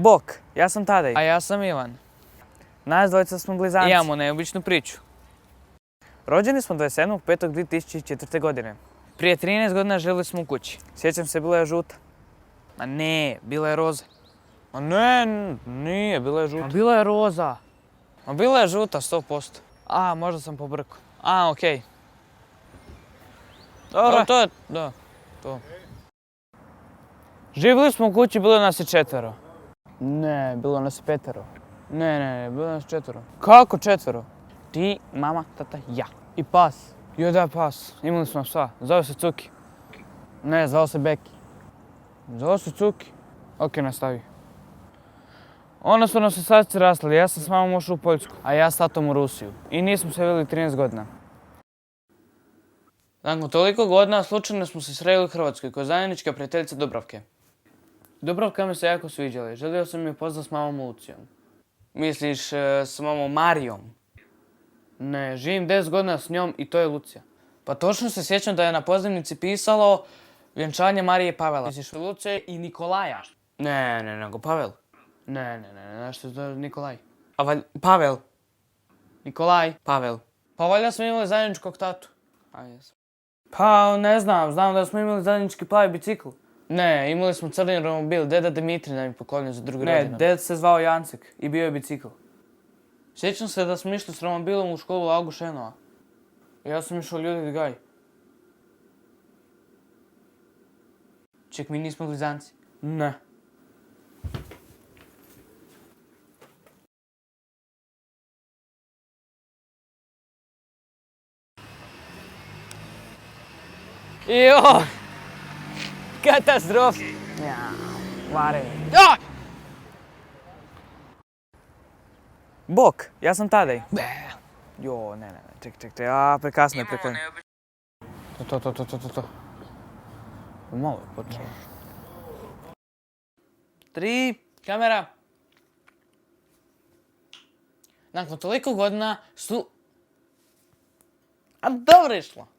Bok, ja sam Tadej. A ja sam Ivan. Nas dvojica smo blizanci. Imamo neobičnu priču. Rođeni smo 27.5.2004. godine. Prije 13 godina živjeli smo u kući. Sjećam se, bila je žuta. Ma ne, bila je roza. Ma ne, nije, bila je Ma žuta. bila je roza. Ma bila je žuta, 100%. A, možda sam pobrkao. A, okej. Dobro. To je, da, to. Živjeli smo u kući, bilo nas je 4. Ne, bilo nas 5. Ne, bilo nas 4. Kako 4? Ti, mama, tata, ja. I pas. Jo da, pas. Imali smo psa. Zove se Cuki. Ne, zvao se Beki. Zove se Cuki. Ok, nastavi. Onda su nam se sad rastali. Ja sam s mamom ušao u Poljsku. A ja s tatom u Rusiju. I nismo se vidjeli 13 godina. Nakon toliko godina slučajno smo se sreli u Hrvatskoj kao zajednička prijateljica Dubravke. Dubravka mi se jako sviđala i želio sam je upoznat s mamom Lucijom. Misliš s mamom Marijom? Ne, živim 10 godina s njom i to je Lucija. Pa točno se sjećam da je na pozivnici pisalo vjenčanje Marije i Pavela. Misliš Lucije i Nikolaja? Ne, nego Pavel. Ne, nešto je to Nikolaj. Pavel. Nikolaj. Pavel. Pa valjda smo imali zajedničkog tatu. A jesmo. Pa ne znam da smo imali zajednički plavi bicikl. Ne, imali smo crni romobil, deda Dimitri nam je poklonio za drugi Ne, rođendan. ded se zvao Jancek i bio je bicikl. Sjećam se da smo išli s romobilom u školu Augušenova. Ja sam išao Ljudit Gaj. Ček, mi nismo blizanci. Ne. Jo! Katastrof! Ja, vare. Ja! Bok, ja sam Tadej. Jo, ne, ček, prekasno je. To. Malo je počelo. 3, kamera. Nakon toliko godina su... A dobro išlo.